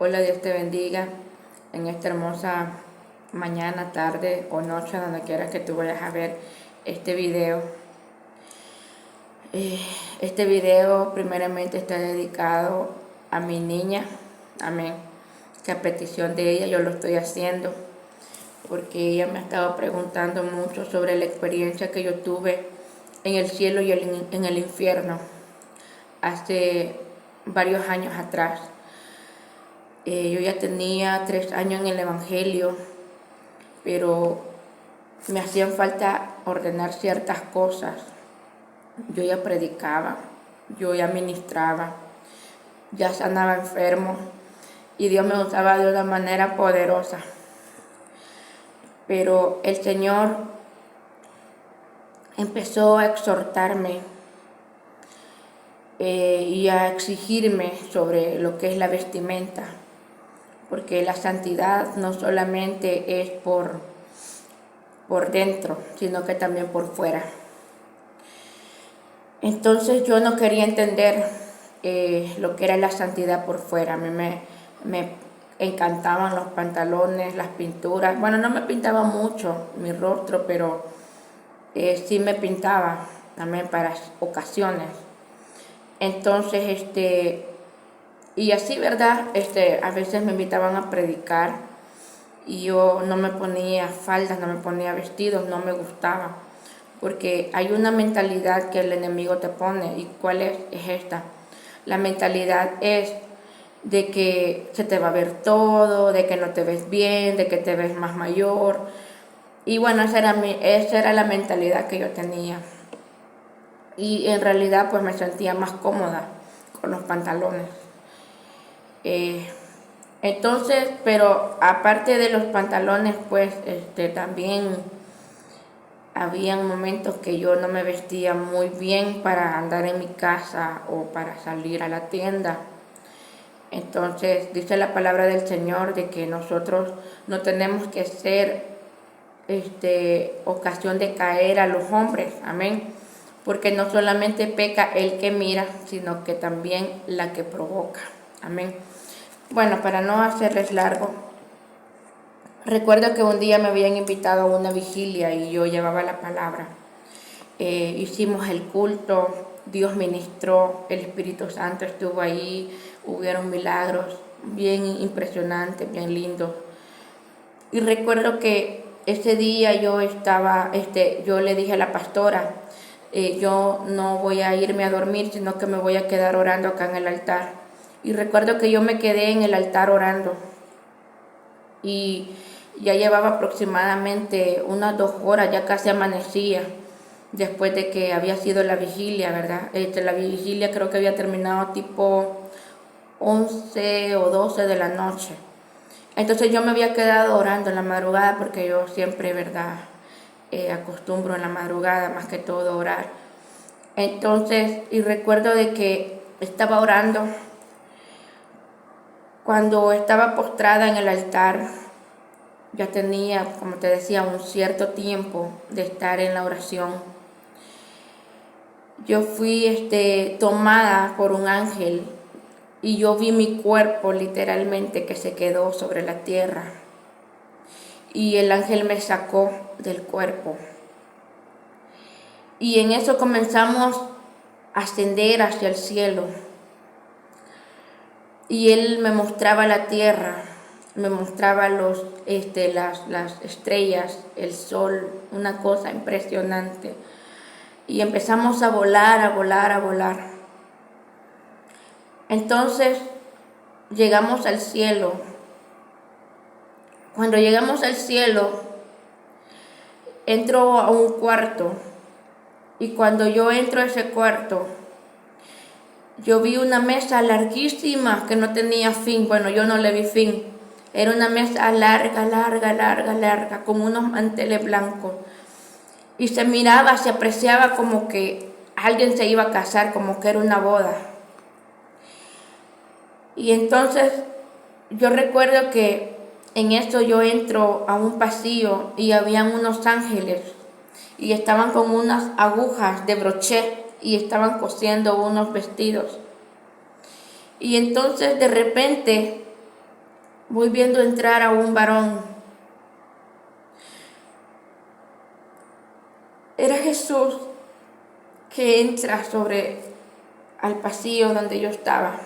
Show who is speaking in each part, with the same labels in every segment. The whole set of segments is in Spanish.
Speaker 1: Hola, Dios te bendiga en esta hermosa mañana, tarde o noche, donde quiera que tú vayas a ver este video. Este video primeramente está dedicado a mi niña, amén, que a petición de ella yo lo estoy haciendo, porque ella me ha estado preguntando mucho sobre la experiencia que yo tuve en el cielo y en el infierno hace varios años atrás. Yo ya tenía 3 años en el Evangelio, pero me hacían falta ordenar ciertas cosas. Yo ya predicaba, yo ya ministraba, ya sanaba enfermos y Dios me usaba de una manera poderosa. Pero el Señor empezó a exhortarme y a exigirme sobre lo que es la vestimenta, porque la santidad no solamente es por dentro, sino que también por fuera. Entonces yo no quería entender lo que era la santidad por fuera. A mí me encantaban los pantalones, las pinturas. Bueno, no me pintaba mucho mi rostro, pero sí me pintaba también para ocasiones. Entonces, y así, ¿verdad? A veces me invitaban a predicar y yo no me ponía faldas, no me ponía vestidos, no me gustaba, porque hay una mentalidad que el enemigo te pone. ¿Y cuál es? Es esta. La mentalidad es de que se te va a ver todo, de que no te ves bien, de que te ves más mayor. Y bueno, esa era la mentalidad que yo tenía. Y en realidad pues me sentía más cómoda con los pantalones. Entonces, pero aparte de los pantalones, pues también habían momentos que yo no me vestía muy bien para andar en mi casa o para salir a la tienda. Entonces dice la palabra del Señor de que nosotros no tenemos que ser ocasión de caer a los hombres, amén, porque no solamente peca el que mira, sino que también la que provoca, amén. Bueno, para no hacerles largo, recuerdo que un día me habían invitado a una vigilia y yo llevaba la palabra. Hicimos el culto, Dios ministró, el Espíritu Santo estuvo ahí, hubieron milagros bien impresionantes, bien lindos. Y recuerdo que ese día yo le dije a la pastora, yo no voy a irme a dormir, sino que me voy a quedar orando acá en el altar. Y recuerdo que yo me quedé en el altar orando y ya llevaba aproximadamente unas 2 horas, ya casi amanecía, después de que había sido la vigilia, ¿verdad? La vigilia creo que había terminado tipo 11 o 12 de la noche. Entonces yo me había quedado orando en la madrugada, porque yo siempre, ¿verdad? Acostumbro en la madrugada más que todo orar. Entonces, y recuerdo de que estaba orando cuando estaba postrada en el altar. Ya tenía, como te decía, un cierto tiempo de estar en la oración. Yo fui tomada por un ángel y yo vi mi cuerpo literalmente que se quedó sobre la tierra. Y el ángel me sacó del cuerpo. Y en eso comenzamos a ascender hacia el cielo. Y él me mostraba la tierra, me mostraba las estrellas, el sol, una cosa impresionante. Y empezamos a volar, a volar, a volar. Entonces llegamos al cielo. Cuando llegamos al cielo, entro a un cuarto. Y cuando yo entro a ese cuarto, yo vi una mesa larguísima que no tenía fin. Bueno, yo no le vi fin. Era una mesa larga, larga, larga, larga, con unos manteles blancos. Y se miraba, se apreciaba como que alguien se iba a casar, como que era una boda. Y entonces yo recuerdo que en esto yo entro a un pasillo y habían unos ángeles y estaban con unas agujas de brochet y estaban cosiendo unos vestidos. Y entonces de repente voy viendo entrar a un varón. Era Jesús que entra sobre al pasillo donde yo estaba.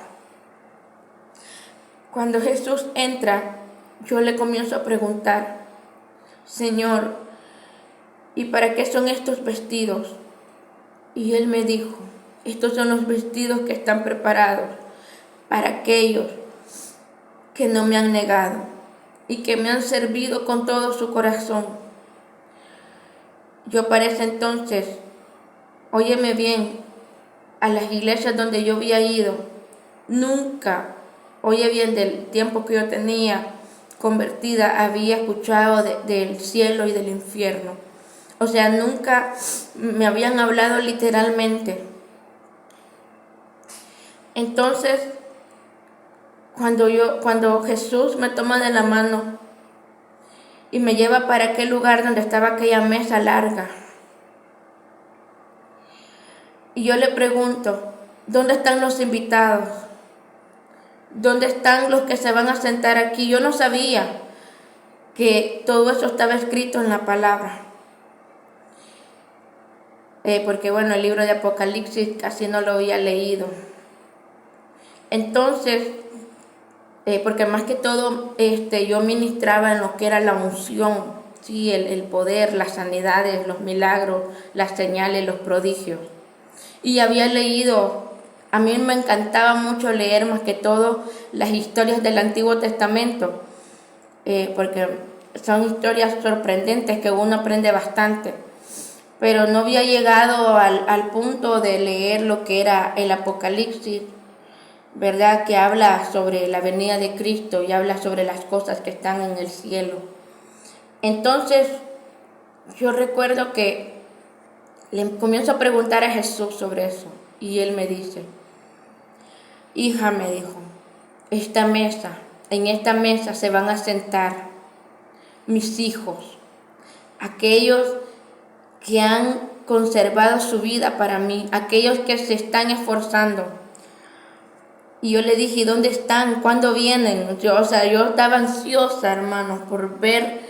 Speaker 1: Cuando Jesús entra, yo le comienzo a preguntar, Señor, ¿y para qué son estos vestidos? Y Él me dijo, estos son los vestidos que están preparados para aquellos que no me han negado y que me han servido con todo su corazón. Yo para ese entonces, óyeme bien, a las iglesias donde yo había ido, nunca, oye bien, del tiempo que yo tenía convertida, había escuchado del cielo y del infierno. O sea, nunca me habían hablado literalmente. Entonces, cuando Jesús me toma de la mano y me lleva para aquel lugar donde estaba aquella mesa larga, y yo le pregunto, ¿dónde están los invitados? ¿Dónde están los que se van a sentar aquí? Yo no sabía que todo eso estaba escrito en la palabra. Porque bueno, el libro de Apocalipsis casi no lo había leído. Entonces, porque más que todo yo ministraba en lo que era la unción, ¿sí? El poder, las sanidades, los milagros, las señales, los prodigios. Y había leído, a mí me encantaba mucho leer más que todo las historias del Antiguo Testamento, porque son historias sorprendentes que uno aprende bastante. Pero no había llegado al punto de leer lo que era el Apocalipsis, ¿verdad? Que habla sobre la venida de Cristo y habla sobre las cosas que están en el cielo. Entonces, yo recuerdo que le comienzo a preguntar a Jesús sobre eso y Él me dice, hija, me dijo, en esta mesa se van a sentar mis hijos, aquellos que han conservado su vida para mí, aquellos que se están esforzando. Y yo le dije, ¿dónde están? ¿Cuándo vienen? Yo estaba ansiosa, hermanos, por ver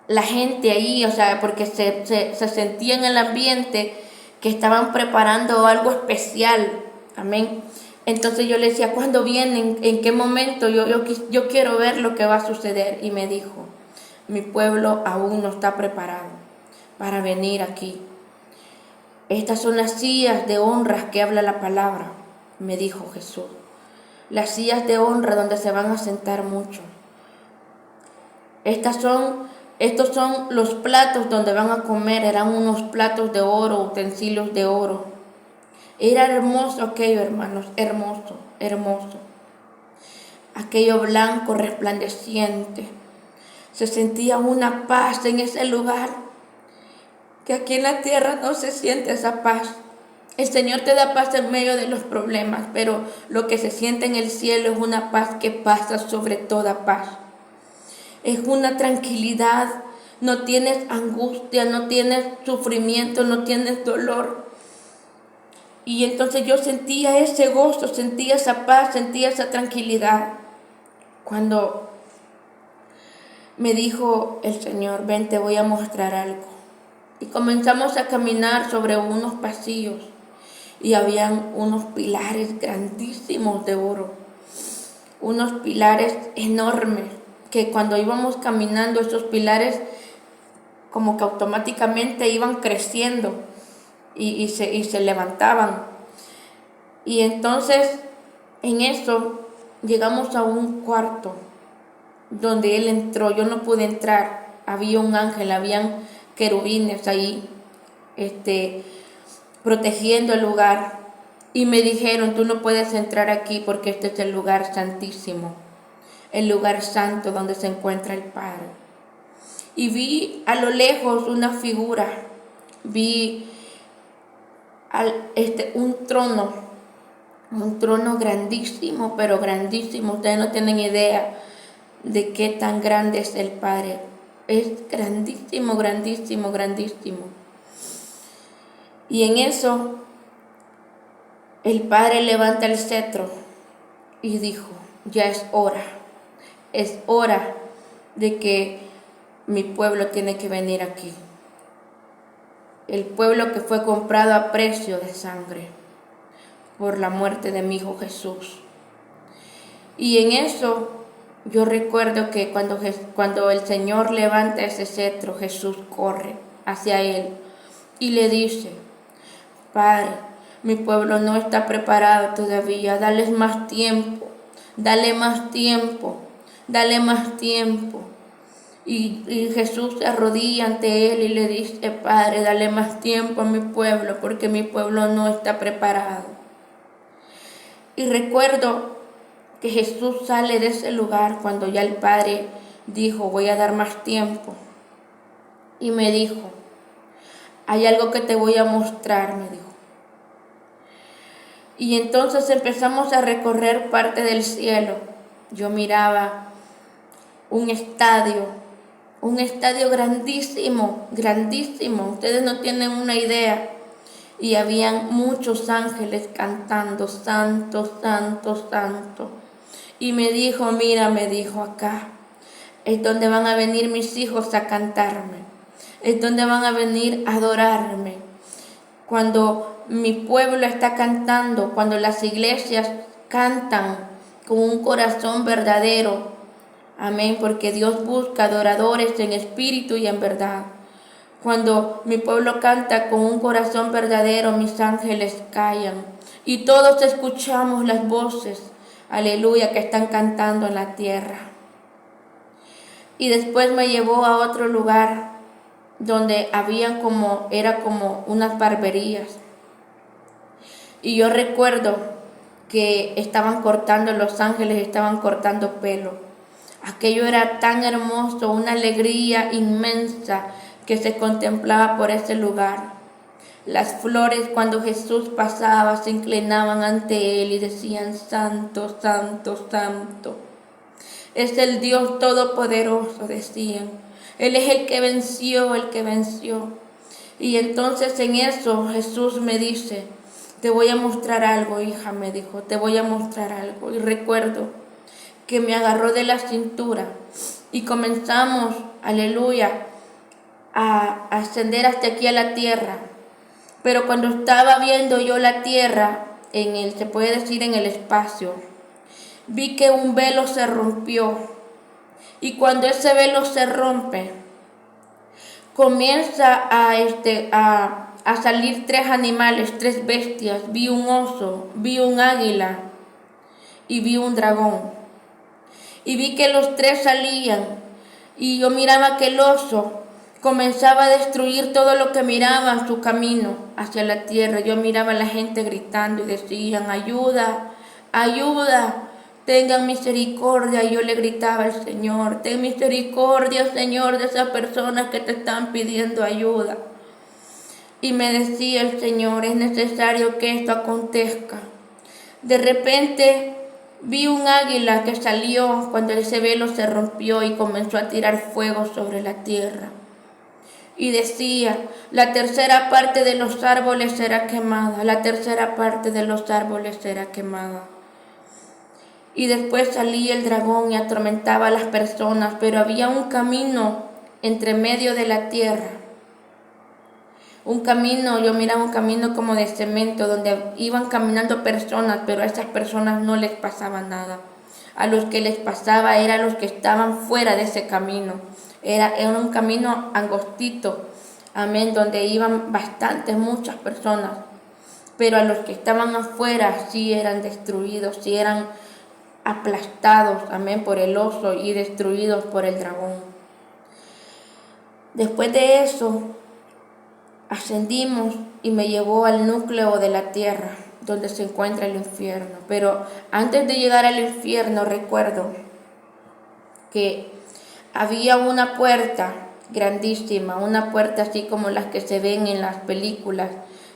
Speaker 1: la gente ahí, porque se sentía en el ambiente que estaban preparando algo especial. Amén. Entonces yo le decía, ¿cuándo vienen? ¿En qué momento? Yo quiero ver lo que va a suceder. Y me dijo, mi pueblo aún no está preparado para venir aquí. Estas son las sillas de honra que habla la palabra, me dijo Jesús. Las sillas de honra donde se van a sentar muchos. Estos son los platos donde van a comer, eran unos platos de oro, utensilios de oro. Era hermoso aquello, hermanos, hermoso, hermoso. Aquello blanco resplandeciente. Se sentía una paz en ese lugar, que aquí en la tierra no se siente esa paz. El Señor te da paz en medio de los problemas, pero lo que se siente en el cielo es una paz que pasa sobre toda paz. Es una tranquilidad, no tienes angustia, no tienes sufrimiento, no tienes dolor. Y entonces yo sentía ese gozo, sentía esa paz, sentía esa tranquilidad. Cuando me dijo el Señor, ven, te voy a mostrar algo. Y comenzamos a caminar sobre unos pasillos y habían unos pilares grandísimos de oro, unos pilares enormes, que cuando íbamos caminando esos pilares como que automáticamente iban creciendo y se levantaban. Y entonces en eso llegamos a un cuarto donde Él entró. Yo no pude entrar, había un ángel, habían querubines ahí protegiendo el lugar, y me dijeron, tú no puedes entrar aquí porque este es el lugar santísimo, el lugar santo donde se encuentra el Padre. Y vi a lo lejos una figura, vi un trono grandísimo, pero grandísimo. Ustedes no tienen idea de qué tan grande es el Padre. Es grandísimo, grandísimo, grandísimo. Y en eso el Padre levanta el cetro y dijo, ya es hora. es hora de que mi pueblo tiene que venir aquí. El pueblo que fue comprado a precio de sangre por la muerte de mi Hijo Jesús. Y en eso yo recuerdo que cuando el Señor levanta ese cetro, Jesús corre hacia Él y le dice: Padre, mi pueblo no está preparado todavía, dale más tiempo, dale más tiempo, dale más tiempo. Y Jesús se arrodilla ante Él y le dice: Padre, dale más tiempo a mi pueblo, porque mi pueblo no está preparado. Y recuerdo que Jesús sale de ese lugar cuando ya el Padre dijo: voy a dar más tiempo. Y me dijo: hay algo que te voy a mostrar, me dijo. Y entonces empezamos a recorrer parte del cielo. Yo miraba un estadio grandísimo, grandísimo. Ustedes no tienen una idea. Y habían muchos ángeles cantando: santo, santo, santo. Y me dijo: mira, me dijo, acá es donde van a venir mis hijos a cantarme. Es donde van a venir a adorarme. Cuando mi pueblo está cantando, cuando las iglesias cantan con un corazón verdadero. Amén, porque Dios busca adoradores en espíritu y en verdad. Cuando mi pueblo canta con un corazón verdadero, mis ángeles callan y todos escuchamos las voces, aleluya, que están cantando en la tierra. Y después me llevó a otro lugar donde era como unas barberías. Y yo recuerdo que los ángeles estaban cortando pelo. Aquello era tan hermoso, una alegría inmensa que se contemplaba por ese lugar. Las flores, cuando Jesús pasaba, se inclinaban ante Él y decían: santo, santo, santo. Es el Dios todopoderoso, decían. Él es el que venció, el que venció. Y entonces en eso Jesús me dice: te voy a mostrar algo, hija, me dijo, te voy a mostrar algo. Y recuerdo que me agarró de la cintura y comenzamos, aleluya, a ascender hasta aquí a la tierra. Pero cuando estaba viendo yo la tierra, se puede decir en el espacio, vi que un velo se rompió. Y cuando ese velo se rompe, comienza a salir 3 animales, 3 bestias. Vi un oso, vi un águila y vi un dragón. Y vi que los 3 salían y yo miraba que el oso comenzaba a destruir todo lo que miraba en su camino hacia la tierra. Yo miraba a la gente gritando y decían: ayuda, ayuda, tengan misericordia. Y yo le gritaba al Señor: ten misericordia, Señor, de esas personas que te están pidiendo ayuda. Y me decía el Señor: es necesario que esto acontezca. De repente vi un águila que salió cuando ese velo se rompió y comenzó a tirar fuego sobre la tierra. Y decía: la tercera parte de los árboles será quemada, la tercera parte de los árboles será quemada. Y después salía el dragón y atormentaba a las personas, pero había un camino entre medio de la tierra. Un camino, yo miraba un camino como de cemento, donde iban caminando personas, pero a esas personas no les pasaba nada. A los que les pasaba eran los que estaban fuera de ese camino. Era un camino angostito, amén, donde iban muchas personas. Pero a los que estaban afuera sí eran destruidos, sí eran aplastados, amén, por el oso y destruidos por el dragón. Después de eso, ascendimos y me llevó al núcleo de la tierra, donde se encuentra el infierno. Pero antes de llegar al infierno, recuerdo que había una puerta grandísima, una puerta así como las que se ven en las películas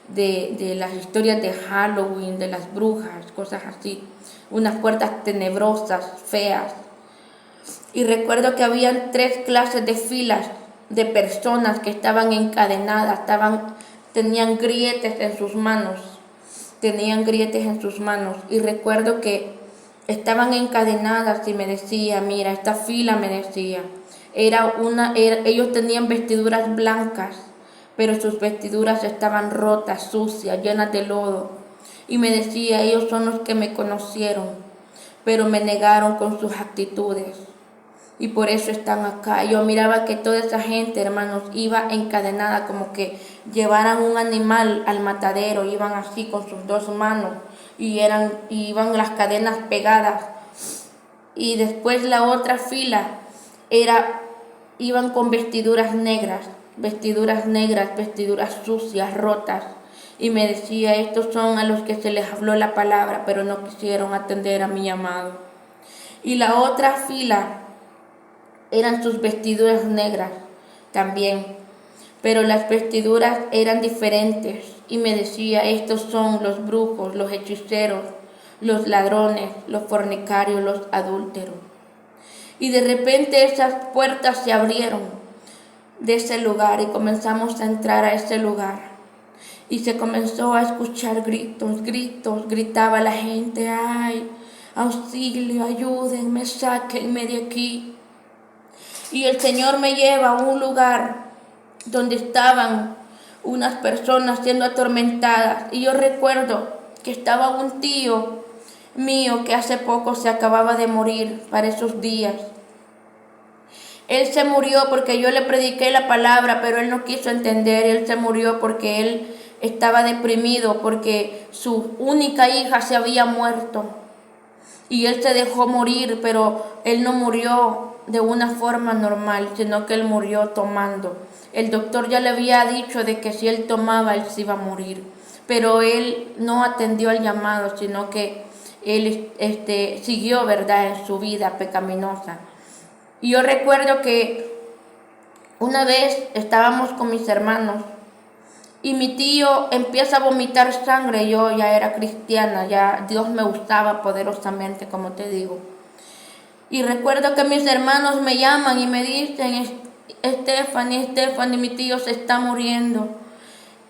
Speaker 1: de las historias de Halloween, de las brujas, cosas así. Unas puertas tenebrosas, feas. Y recuerdo que habían 3 clases de filas de personas que estaban encadenadas, tenían grietes en sus manos. Y recuerdo que estaban encadenadas y me decía, mira, esta fila me decía, ellos tenían vestiduras blancas, pero sus vestiduras estaban rotas, sucias, llenas de lodo. Y me decía, ellos son los que me conocieron, pero me negaron con sus actitudes. Y por eso están acá. Yo miraba que toda esa gente, hermanos, iba encadenada, como que llevaran un animal al matadero, iban así con sus dos manos y iban las cadenas pegadas. Y después la otra fila iban con vestiduras negras, vestiduras sucias, rotas. Y me decía, estos son a los que se les habló la palabra, pero no quisieron atender a mi llamado. Y la otra fila eran sus vestiduras negras también, pero las vestiduras eran diferentes. Y me decía, estos son los brujos, los hechiceros, los ladrones, los fornicarios, los adúlteros. Y de repente esas puertas se abrieron de ese lugar y comenzamos a entrar a ese lugar. Y se comenzó a escuchar gritos, gritaba la gente, ay, auxilio, ayúdenme, sáquenme de aquí. Y el Señor me lleva a un lugar donde estaban unas personas siendo atormentadas. Y yo recuerdo que estaba un tío mío que hace poco se acababa de morir para esos días. Él se murió porque yo le prediqué la palabra, pero él no quiso entender. Él se murió porque él estaba deprimido, porque su única hija se había muerto. Y él se dejó morir, pero él no murió de una forma normal, sino que él murió tomando. El doctor ya le había dicho de que si él tomaba, él se iba a morir. Pero él no atendió al llamado, sino que él siguió, ¿verdad?, en su vida pecaminosa. Y yo recuerdo que una vez estábamos con mis hermanos y mi tío empieza a vomitar sangre. Yo ya era cristiana, ya Dios me gustaba poderosamente, como te digo. Y recuerdo que mis hermanos me llaman y me dicen, Stephanie, mi tío se está muriendo.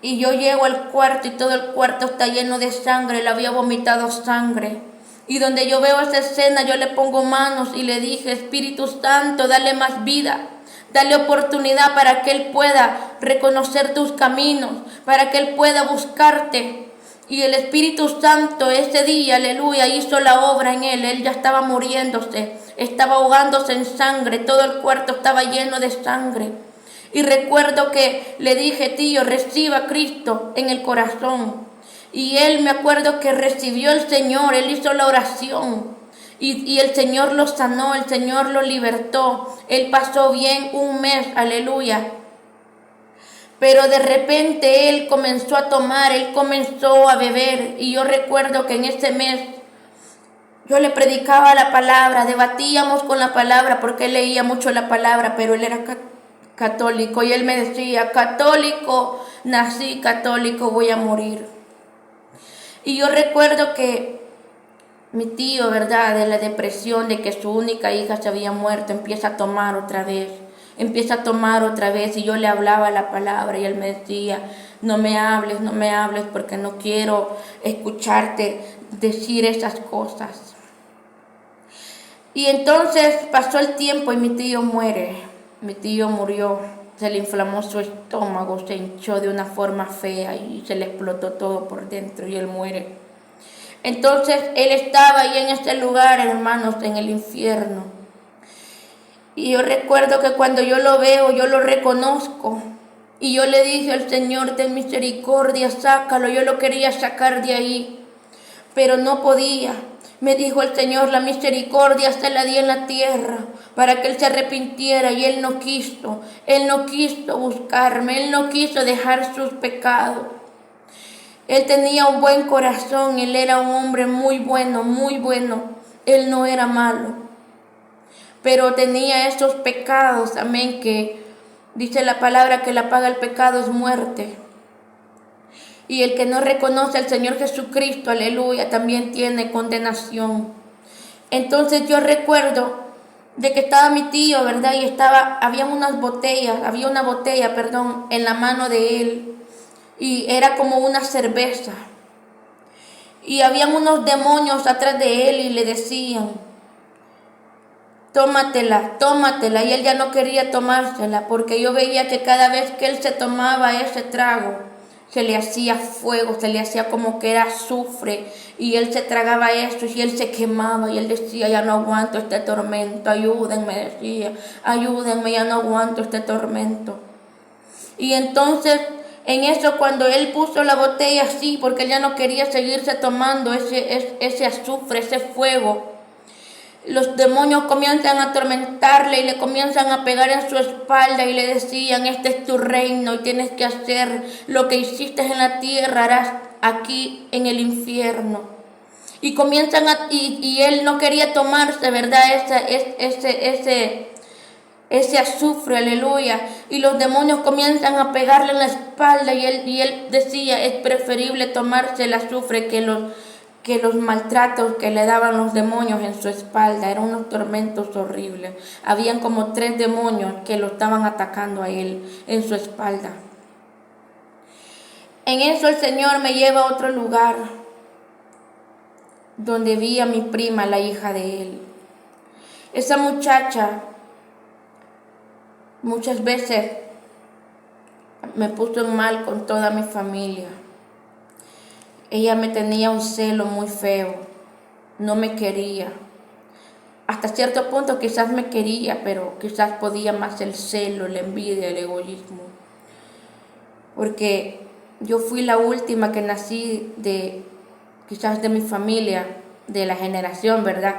Speaker 1: Y yo llego al cuarto y todo el cuarto está lleno de sangre, él había vomitado sangre. Y donde yo veo esa escena, yo le pongo manos y le dije, Espíritu Santo, dale más vida, dale oportunidad para que él pueda reconocer tus caminos, para que él pueda buscarte. Y el Espíritu Santo ese día, aleluya, hizo la obra en él ya estaba muriéndose, estaba ahogándose en sangre, todo el cuarto estaba lleno de sangre. Y recuerdo que le dije, tío, reciba a Cristo en el corazón. Y él, me acuerdo que recibió el Señor, él hizo la oración. Y el Señor lo sanó, el Señor lo libertó. Él pasó bien un mes, aleluya. Pero de repente él comenzó a tomar, él comenzó a beber. Y yo recuerdo que en ese mes yo le predicaba la palabra, debatíamos con la palabra porque él leía mucho la palabra, pero él era católico. Y él me decía, católico, nací católico, voy a morir. Y yo recuerdo que mi tío, ¿verdad?, de la depresión, de que su única hija se había muerto, empieza a tomar otra vez. Y yo le hablaba la palabra y él me decía, no me hables porque no quiero escucharte decir esas cosas. Y entonces pasó el tiempo y mi tío murió, se le inflamó su estómago, se hinchó de una forma fea y se le explotó todo por dentro y él muere. Entonces él estaba ahí en este lugar, hermanos, en el infierno. Y yo recuerdo que cuando yo lo veo, yo lo reconozco. Y yo le dije al Señor, ten misericordia, sácalo. Yo lo quería sacar de ahí, pero no podía. Me dijo el Señor, la misericordia se la di en la tierra para que él se arrepintiera, y él no quiso buscarme, él no quiso dejar sus pecados. Él tenía un buen corazón, él era un hombre muy bueno, él no era malo, pero tenía esos pecados, amén, que dice la palabra que la paga del pecado es muerte. Y el que no reconoce al Señor Jesucristo, aleluya, también tiene condenación. Entonces yo recuerdo de que estaba mi tío, ¿verdad? Y había una botella, en la mano de él. Y era como una cerveza. y habían unos demonios atrás de él y le decían, tómatela, tómatela, y él ya no quería tomársela, porque yo veía que cada vez que él se tomaba ese trago, se le hacía fuego, se le hacía como que era azufre, y él se tragaba eso, y él se quemaba, y él decía, ya no aguanto este tormento, ayúdenme, decía, ayúdenme, ya no aguanto este tormento. Y entonces, en eso, cuando él puso la botella así, porque él ya no quería seguirse tomando ese azufre, ese fuego, los demonios comienzan a atormentarle y le comienzan a pegar en su espalda y le decían, este es tu reino y tienes que hacer lo que hiciste en la tierra, harás aquí en el infierno. Y comienzan y él no quería tomarse, ¿verdad? Ese azufre, aleluya. Y los demonios comienzan a pegarle en la espalda y él decía, es preferible tomarse el azufre que los maltratos que le daban los demonios en su espalda. Eran unos tormentos horribles. Habían como 3 demonios que lo estaban atacando a él en su espalda. En eso el Señor me lleva a otro lugar donde vi a mi prima, la hija de él. Esa muchacha muchas veces me puso en mal con toda mi familia. Ella me tenía un celo muy feo, no me quería. Hasta cierto punto quizás me quería, pero quizás podía más el celo, la envidia, el egoísmo. Porque yo fui la última que nací quizás de mi familia, de la generación, ¿verdad?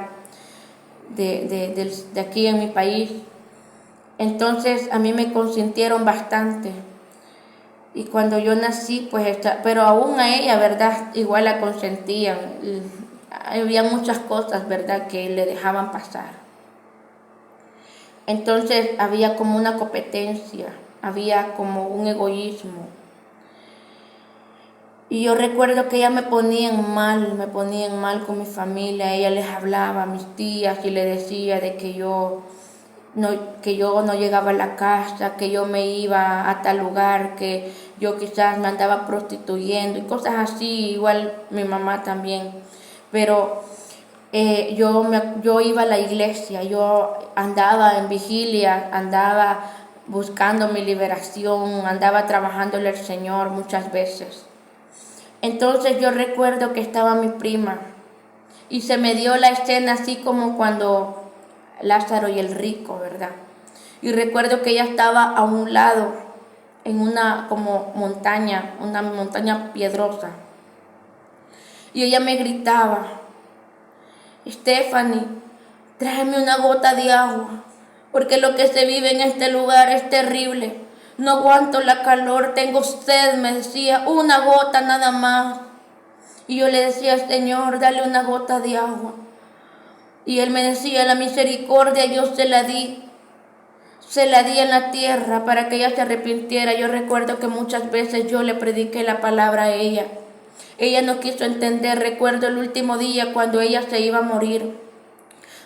Speaker 1: De aquí en mi país. Entonces a mí me consintieron bastante. Y cuando yo nací, pues, pero aún a ella, ¿verdad? Igual la consentían. Había muchas cosas, ¿verdad?, que le dejaban pasar. Entonces había como una competencia, había como un egoísmo. Y yo recuerdo que ella me ponían mal con mi familia. Ella les hablaba a mis tías y le decía de que yo no llegaba a la casa, que yo me iba a tal lugar, que yo quizás me andaba prostituyendo y cosas así, igual mi mamá también. Pero yo iba a la iglesia, yo andaba en vigilia, andaba buscando mi liberación, andaba trabajándole al Señor muchas veces. Entonces yo recuerdo que estaba mi prima y se me dio la escena así como cuando Lázaro y el rico, ¿verdad? Y recuerdo que ella estaba a un lado, en una como montaña, una montaña piedrosa. Y ella me gritaba, Stephanie, tráeme una gota de agua, porque lo que se vive en este lugar es terrible. No aguanto la calor, tengo sed, me decía, una gota nada más. Y yo le decía, Señor, dale una gota de agua. Y él me decía, la misericordia yo se la di en la tierra para que ella se arrepintiera. Yo recuerdo que muchas veces yo le prediqué la palabra a ella. Ella no quiso entender. Recuerdo el último día cuando ella se iba a morir,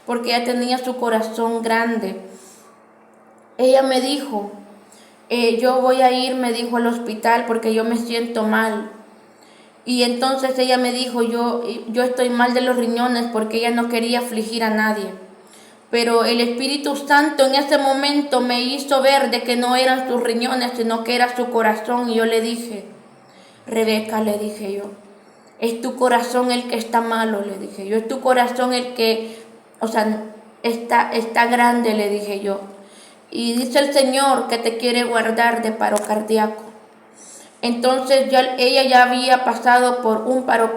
Speaker 1: porque ella tenía su corazón grande. Ella me dijo, yo voy a ir, me dijo, al hospital porque yo me siento mal. Y entonces ella me dijo, yo estoy mal de los riñones, porque ella no quería afligir a nadie. Pero el Espíritu Santo en ese momento me hizo ver de que no eran sus riñones, sino que era su corazón. Y yo le dije, Rebeca, le dije yo, es tu corazón el que está malo, le dije yo, es tu corazón el que, está grande, le dije yo. Y dice el Señor que te quiere guardar de paro cardíaco. Entonces ella ya había pasado por un paro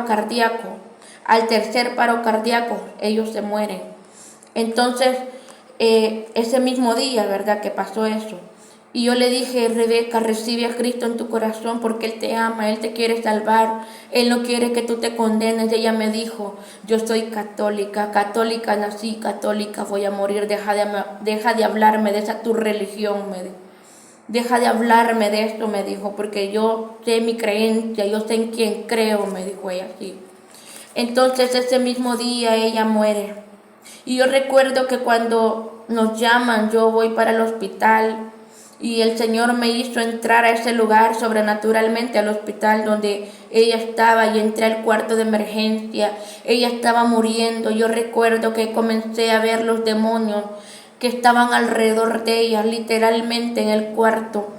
Speaker 1: cardíaco. Al tercer paro cardíaco, ellos se mueren. Entonces, ese mismo día, ¿verdad?, que pasó eso. Y yo le dije, Rebeca, recibe a Cristo en tu corazón porque Él te ama, Él te quiere salvar, Él no quiere que tú te condenes. Y ella me dijo, yo soy católica nací, católica voy a morir, deja de hablarme de esa tu religión, me dijo. Deja de hablarme de esto, me dijo, porque yo sé mi creencia, yo sé en quién creo, me dijo ella así. Entonces ese mismo día ella muere. Y yo recuerdo que cuando nos llaman, yo voy para el hospital Y el Señor me hizo entrar a ese lugar sobrenaturalmente, al hospital donde ella estaba, y entré al cuarto de emergencia. Ella estaba muriendo. Yo recuerdo que comencé a ver los demonios que estaban alrededor de ella, literalmente en el cuarto.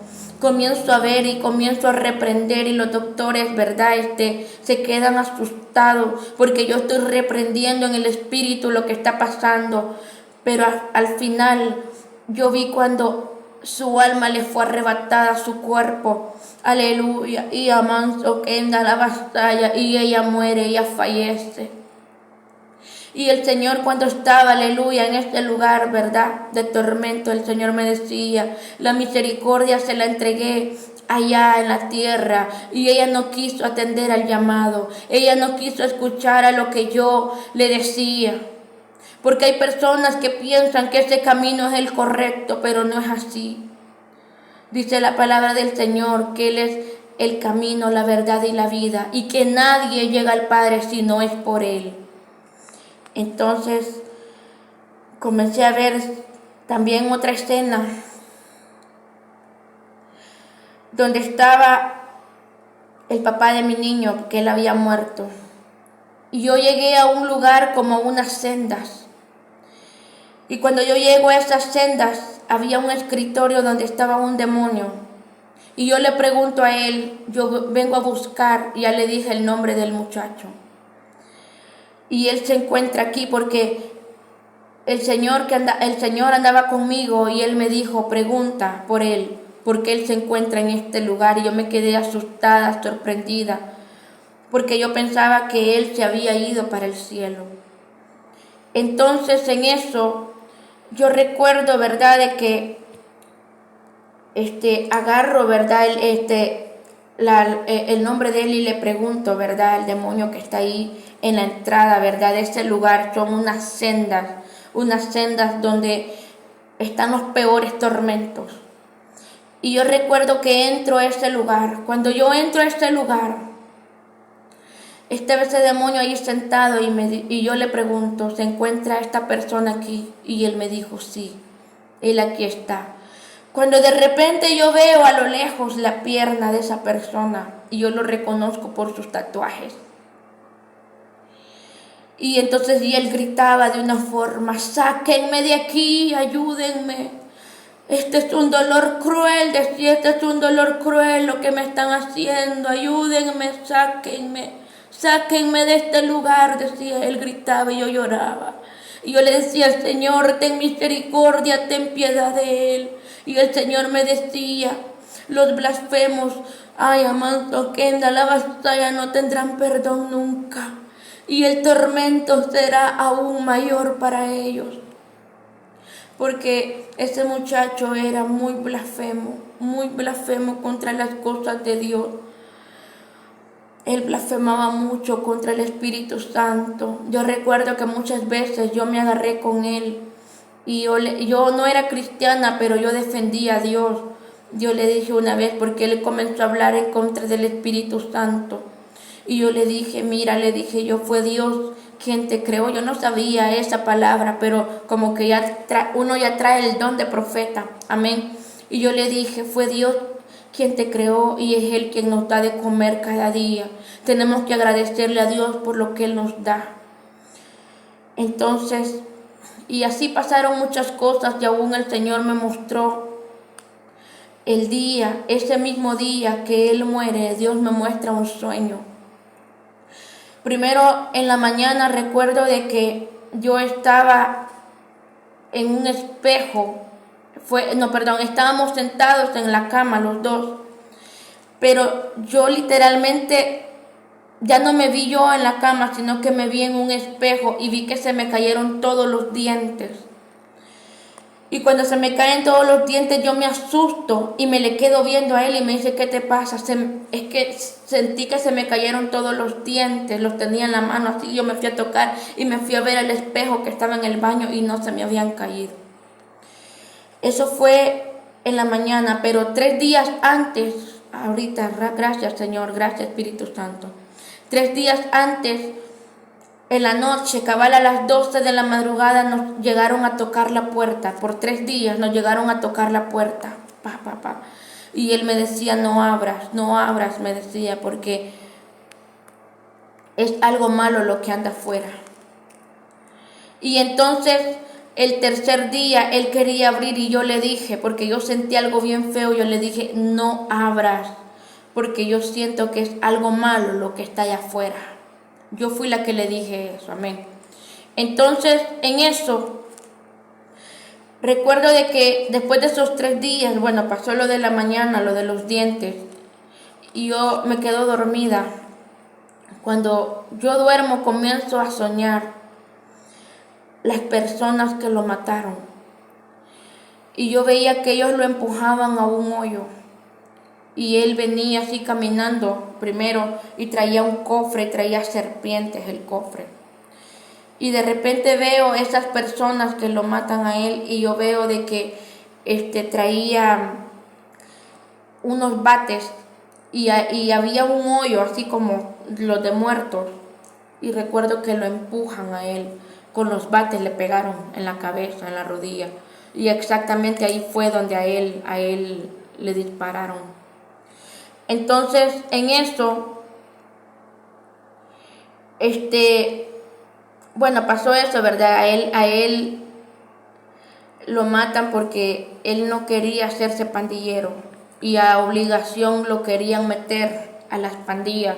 Speaker 1: Comienzo a ver y comienzo a reprender, y los doctores, ¿verdad? Se quedan asustados porque yo estoy reprendiendo en el espíritu lo que está pasando. Pero al final yo vi cuando su alma le fue arrebatada a su cuerpo. Aleluya. Y amanso Kenda la batalla, y ella muere, ella fallece. Y el Señor, cuando estaba, aleluya, en este lugar, ¿verdad?, de tormento, el Señor me decía, la misericordia se la entregué allá en la tierra, y ella no quiso atender al llamado, ella no quiso escuchar a lo que yo le decía. Porque hay personas que piensan que ese camino es el correcto, pero no es así. Dice la palabra del Señor que Él es el camino, la verdad y la vida, y que nadie llega al Padre si no es por Él. Entonces comencé a ver también otra escena donde estaba el papá de mi niño, que él había muerto. Y yo llegué a un lugar como unas sendas. Y cuando yo llego a esas sendas, había un escritorio donde estaba un demonio. Y yo le pregunto a él, yo vengo a buscar, y ya le dije el nombre del muchacho. Y él se encuentra aquí porque el Señor andaba conmigo, y él me dijo, pregunta por él, porque él se encuentra en este lugar. Y yo me quedé asustada, sorprendida, porque yo pensaba que él se había ido para el cielo. Entonces en eso yo recuerdo, ¿verdad?, de que agarro, ¿verdad?, el nombre de él, y le pregunto, ¿verdad?, al demonio que está ahí en la entrada, ¿verdad?, de ese lugar. Son unas sendas donde están los peores tormentos. Y yo recuerdo que entro a ese lugar. Cuando yo entro a ese lugar, estaba ese demonio ahí sentado, y yo le pregunto, ¿se encuentra esta persona aquí? Y él me dijo, sí, él aquí está. Cuando de repente yo veo a lo lejos la pierna de esa persona, y yo lo reconozco por sus tatuajes. Y entonces él gritaba de una forma, sáquenme de aquí, ayúdenme. Este es un dolor cruel, decía, este es un dolor cruel lo que me están haciendo, ayúdenme, sáquenme de este lugar, decía, él gritaba, y yo lloraba. Y yo le decía, Señor, ten misericordia, ten piedad de él. Y el Señor me decía, los blasfemos, ay, amado Kenda, la batalla no tendrán perdón nunca. Y el tormento será aún mayor para ellos. Porque ese muchacho era muy blasfemo contra las cosas de Dios. Él blasfemaba mucho contra el Espíritu Santo. Yo recuerdo que muchas veces yo me agarré con él, y yo no era cristiana, pero yo defendía a Dios. Yo le dije una vez, porque él comenzó a hablar en contra del Espíritu Santo, y yo le dije, mira, le dije yo, fue Dios quien te creó. Yo no sabía esa palabra, pero como que uno ya trae el don de profeta, amén. Y yo le dije, fue Dios quien te creó, y es Él quien nos da de comer cada día. Tenemos que agradecerle a Dios por lo que Él nos da. Entonces, y así pasaron muchas cosas, y aún el Señor me mostró ese mismo día que Él muere, Dios me muestra un sueño. Primero en la mañana recuerdo de que yo estaba en un espejo, estábamos sentados en la cama los dos, pero yo literalmente ya no me vi yo en la cama, sino que me vi en un espejo, y vi que se me cayeron todos los dientes. Y cuando se me caen todos los dientes, yo me asusto y me le quedo viendo a él, y me dice, ¿qué te pasa? Es que sentí que se me cayeron todos los dientes, los tenía en la mano así. Yo me fui a tocar y me fui a ver el espejo que estaba en el baño, y no se me habían caído. Eso fue en la mañana, pero 3 días antes, ahorita, gracias Señor, gracias Espíritu Santo. 3 días antes, en la noche, cabal a las 12 de la madrugada, nos llegaron a tocar la puerta. Por 3 días nos llegaron a tocar la puerta pa. Y él me decía, no abras, me decía, porque es algo malo lo que anda afuera. Y entonces el tercer día él quería abrir y yo le dije, porque yo sentí algo bien feo, yo le dije, no abras, porque yo siento que es algo malo lo que está allá afuera. Yo fui la que le dije eso, amén. Entonces, en eso, recuerdo de que después de esos 3 días, bueno, pasó lo de la mañana, lo de los dientes, y yo me quedo dormida. Cuando yo duermo, comienzo a soñar las personas que lo mataron. Y yo veía que ellos lo empujaban a un hoyo. Y él venía así caminando primero y traía un cofre, traía serpientes el cofre. Y de repente veo esas personas que lo matan a él y yo veo de que traía unos bates y había un hoyo así como los de muertos. Y recuerdo que lo empujan a él. Con los bates le pegaron en la cabeza, en la rodilla. Y exactamente ahí fue donde a él le dispararon. Entonces, en eso, bueno, pasó eso, ¿verdad? A él lo matan porque él no quería hacerse pandillero y a obligación lo querían meter a las pandillas.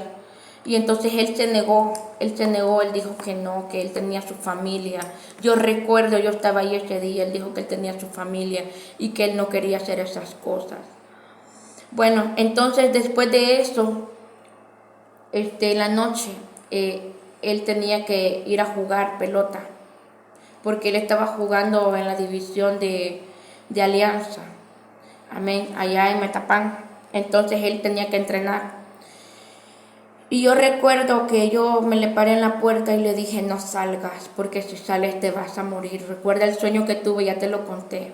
Speaker 1: Y entonces él se negó, él dijo que no, que él tenía su familia. Yo recuerdo, yo estaba ahí ese día, él dijo que él tenía su familia y que él no quería hacer esas cosas. Bueno, entonces después de eso, en la noche, él tenía que ir a jugar pelota, porque él estaba jugando en la división de Alianza, amén, allá en Metapán. Entonces él tenía que entrenar. Y yo recuerdo que yo me le paré en la puerta y le dije, no salgas, porque si sales te vas a morir. Recuerda el sueño que tuve, ya te lo conté.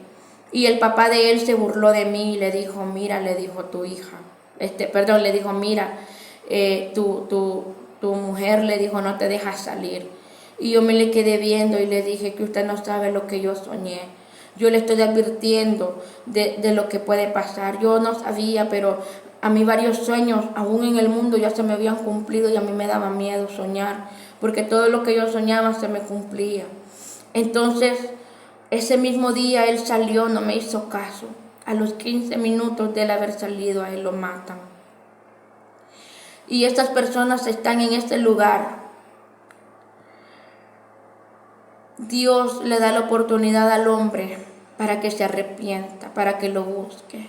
Speaker 1: Y el papá de él se burló de mí y le dijo, mira, le dijo tu hija, le dijo, mira, tu mujer, le dijo, no te deja salir. Y yo me le quedé viendo y le dije que usted no sabe lo que yo soñé. Yo le estoy advirtiendo de lo que puede pasar. Yo no sabía, pero a mí varios sueños, aún en el mundo, ya se me habían cumplido y a mí me daba miedo soñar, porque todo lo que yo soñaba se me cumplía. Entonces, ese mismo día él salió, no me hizo caso. A los 15 minutos de él haber salido, a él lo matan. Y estas personas están en este lugar. Dios le da la oportunidad al hombre para que se arrepienta, para que lo busque.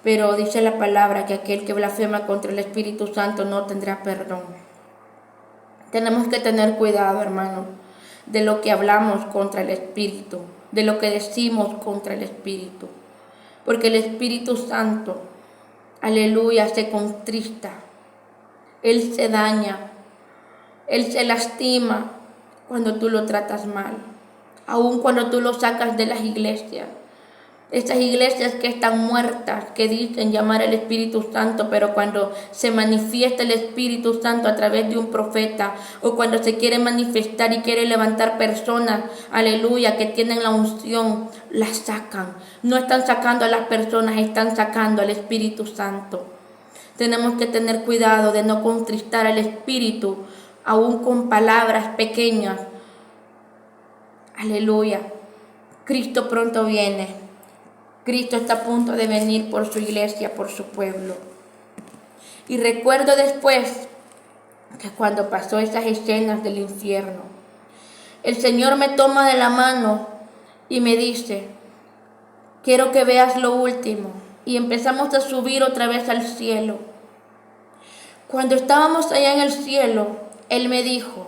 Speaker 1: Pero dice la palabra que aquel que blasfema contra el Espíritu Santo no tendrá perdón. Tenemos que tener cuidado, hermano, de lo que hablamos contra el Espíritu, de lo que decimos contra el Espíritu. Porque el Espíritu Santo, aleluya, se contrista. Él se daña, Él se lastima cuando tú lo tratas mal. Aun cuando tú lo sacas de las iglesias. Estas iglesias que están muertas, que dicen llamar al Espíritu Santo, pero cuando se manifiesta el Espíritu Santo a través de un profeta, o cuando se quiere manifestar y quiere levantar personas, aleluya, que tienen la unción, las sacan. No están sacando a las personas, están sacando al Espíritu Santo. Tenemos que tener cuidado de no contristar al Espíritu, aún con palabras pequeñas. Aleluya. Cristo pronto viene. Cristo está a punto de venir por su iglesia, por su pueblo. Y recuerdo después que cuando pasó esas escenas del infierno, el Señor me toma de la mano y me dice, quiero que veas lo último. Y empezamos a subir otra vez al cielo. Cuando estábamos allá en el cielo, Él me dijo,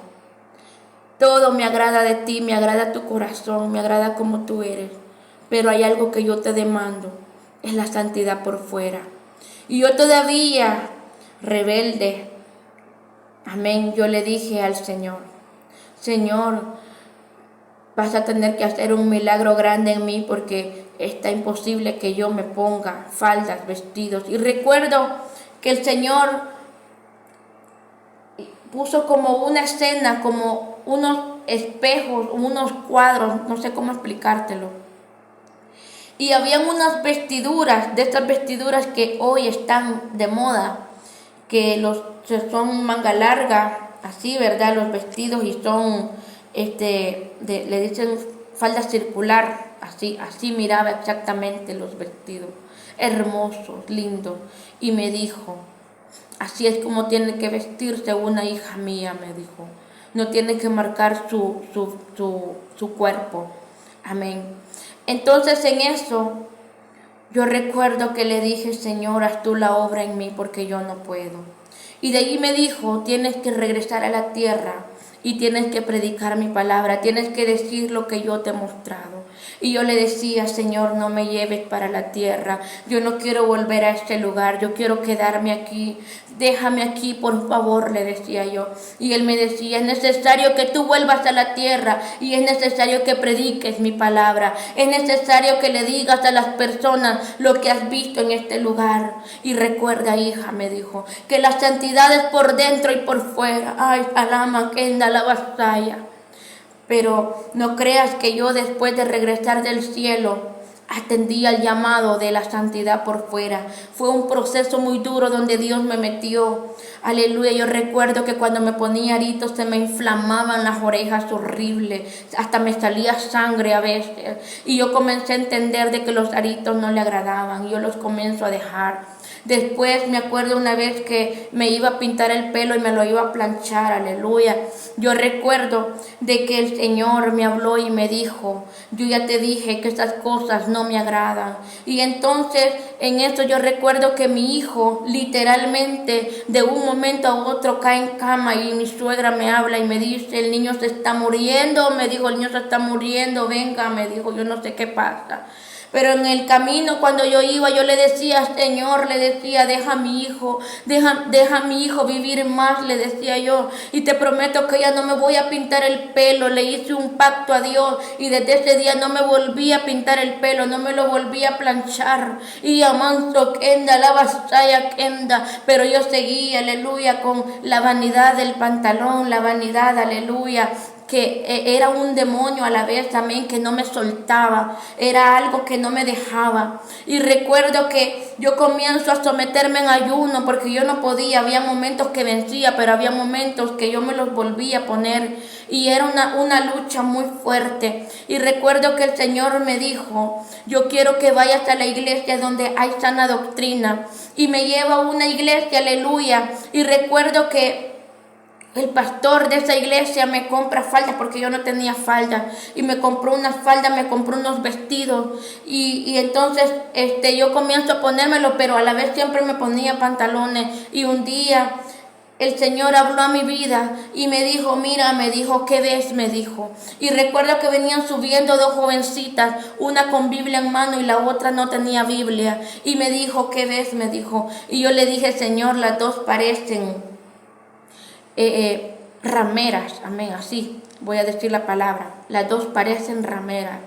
Speaker 1: todo me agrada de ti, me agrada tu corazón, me agrada como tú eres. Pero hay algo que yo te demando, es la santidad por fuera. Y yo todavía, rebelde, amén, yo le dije al Señor, Señor, vas a tener que hacer un milagro grande en mí porque está imposible que yo me ponga faldas, vestidos. Y recuerdo que el Señor puso como una escena, como unos espejos, unos cuadros, no sé cómo explicártelo. Y habían unas vestiduras, de estas vestiduras que hoy están de moda, que son manga larga, así, ¿verdad? Los vestidos y son, le dicen falda circular, así miraba exactamente los vestidos, hermosos, lindos. Y me dijo, así es como tiene que vestirse una hija mía, me dijo. No tiene que marcar su cuerpo. Amén. Entonces en eso yo recuerdo que le dije, Señor, haz tú la obra en mí porque yo no puedo. Y de allí me dijo, tienes que regresar a la tierra y tienes que predicar mi palabra, tienes que decir lo que yo te he mostrado. Y yo le decía, Señor, no me lleves para la tierra, yo no quiero volver a este lugar, yo quiero quedarme aquí, déjame aquí, por favor, le decía yo. Y él me decía, es necesario que tú vuelvas a la tierra y es necesario que prediques mi palabra, es necesario que le digas a las personas lo que has visto en este lugar. Y recuerda, hija, me dijo, que la santidad es por dentro y por fuera. Ay, alama, kenda, la vasalla. Pero no creas que yo después de regresar del cielo atendí al llamado de la santidad por fuera. Fue un proceso muy duro donde Dios me metió. Aleluya, yo recuerdo que cuando me ponía aritos se me inflamaban las orejas horrible, hasta me salía sangre a veces. Y yo comencé a entender de que los aritos no le agradaban, yo los comienzo a dejar. Después me acuerdo una vez que me iba a pintar el pelo y me lo iba a planchar, aleluya. Yo recuerdo de que el Señor me habló y me dijo, yo ya te dije que esas cosas no me agradan. Y entonces en eso yo recuerdo que mi hijo literalmente de un momento a otro cae en cama y mi suegra me habla y me dice, el niño se está muriendo, me dijo, el niño se está muriendo, venga, me dijo, yo no sé qué pasa. Pero en el camino cuando yo iba, yo le decía, Señor, le decía, deja a mi hijo, deja a mi hijo vivir más, le decía yo. Y te prometo que ya no me voy a pintar el pelo. Le hice un pacto a Dios y desde ese día no me volví a pintar el pelo, no me lo volví a planchar. Y amanso kenda, la vasalla kenda. Pero yo seguí, aleluya, con la vanidad del pantalón, la vanidad, aleluya, que era un demonio a la vez, amén, que no me soltaba, era algo que no me dejaba. Y recuerdo que yo comienzo a someterme en ayuno porque yo no podía, había momentos que vencía, pero había momentos que yo me los volvía a poner y era una lucha muy fuerte. Y recuerdo que el Señor me dijo, yo quiero que vayas a la iglesia donde hay sana doctrina, y me lleva a una iglesia, aleluya. Y recuerdo que el pastor de esa iglesia me compra faldas porque yo no tenía falda y me compró unas faldas, me compró unos vestidos y entonces yo comienzo a ponérmelo, pero a la vez siempre me ponía pantalones. Y un día el Señor habló a mi vida y me dijo, mira, me dijo, ¿qué ves? Me dijo. Y recuerdo que venían subiendo dos jovencitas, una con Biblia en mano y la otra no tenía Biblia. Y me dijo, ¿qué ves? Me dijo. Y yo le dije, Señor, las dos parecen rameras, amén, así voy a decir la palabra, las dos parecen rameras.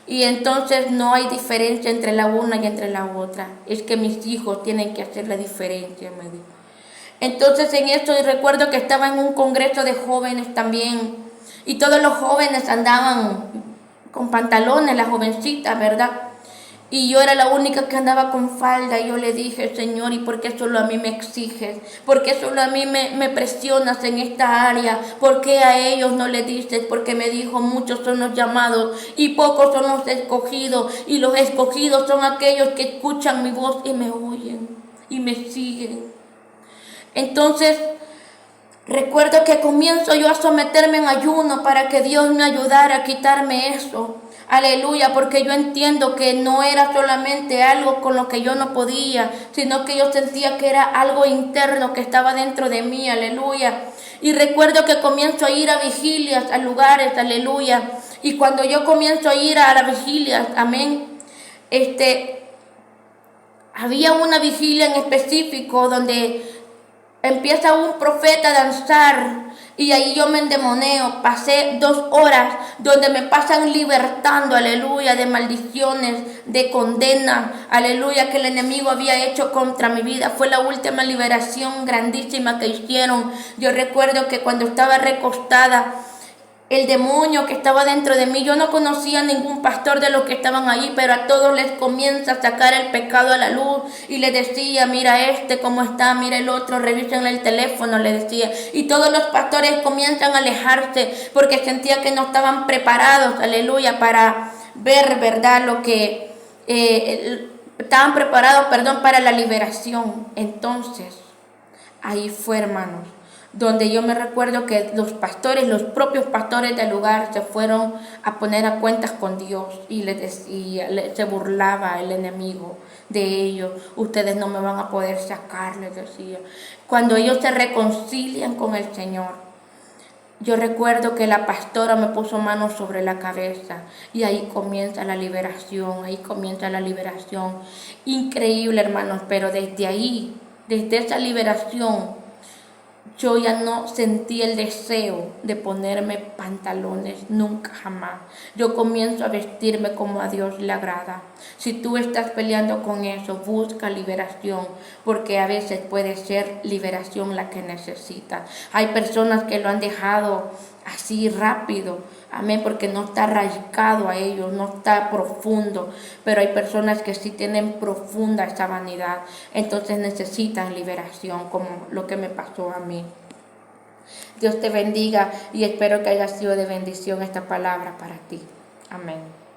Speaker 1: Y entonces no hay diferencia entre la una y entre la otra, es que mis hijos tienen que hacer la diferencia, me dijo. Entonces en esto recuerdo que estaba en un congreso de jóvenes también, y todos los jóvenes andaban con pantalones, las jovencitas, ¿verdad? Y yo era la única que andaba con falda. Y yo le dije, Señor, ¿y por qué solo a mí me exiges? ¿Por qué solo a mí me presionas en esta área? ¿Por qué a ellos no le dices? Porque me dijo, muchos son los llamados y pocos son los escogidos. Y los escogidos son aquellos que escuchan mi voz y me oyen y me siguen. Entonces recuerdo que comienzo yo a someterme en ayuno para que Dios me ayudara a quitarme eso. Aleluya, porque yo entiendo que no era solamente algo con lo que yo no podía, sino que yo sentía que era algo interno que estaba dentro de mí, aleluya. Y recuerdo que comienzo a ir a vigilias, a lugares, aleluya. Y cuando yo comienzo a ir a las vigilias, amén, había una vigilia en específico donde empieza un profeta a danzar. Y ahí yo me endemoneo, pasé 2 horas donde me pasan libertando, aleluya, de maldiciones, de condena, aleluya, que el enemigo había hecho contra mi vida. Fue la última liberación grandísima que hicieron. Yo recuerdo que cuando estaba recostada, el demonio que estaba dentro de mí. Yo no conocía a ningún pastor de los que estaban allí, pero a todos les comienza a sacar el pecado a la luz y le decía, mira este cómo está, mira el otro, revísenle el teléfono, le decía. Y todos los pastores comienzan a alejarse porque sentían que no estaban preparados, aleluya, para ver, ¿verdad? Lo que estaban preparados, perdón, para la liberación. Entonces, ahí fue, hermanos, donde yo me recuerdo que los pastores, los propios pastores del lugar se fueron a poner a cuentas con Dios y les decía, se burlaba el enemigo de ellos. Ustedes no me van a poder sacar, les decía. Cuando ellos se reconcilian con el Señor, yo recuerdo que la pastora me puso manos sobre la cabeza y ahí comienza la liberación, Increíble, hermanos, pero desde ahí, desde esa liberación, yo ya no sentí el deseo de ponerme pantalones, nunca jamás. Yo comienzo a vestirme como a Dios le agrada. Si tú estás peleando con eso, busca liberación, porque a veces puede ser liberación la que necesitas. Hay personas que lo han dejado así rápido, amén, porque no está radicado a ellos, no está profundo, pero hay personas que sí tienen profunda esa vanidad, entonces necesitan liberación, como lo que me pasó a mí. Dios te bendiga y espero que haya sido de bendición esta palabra para ti. Amén.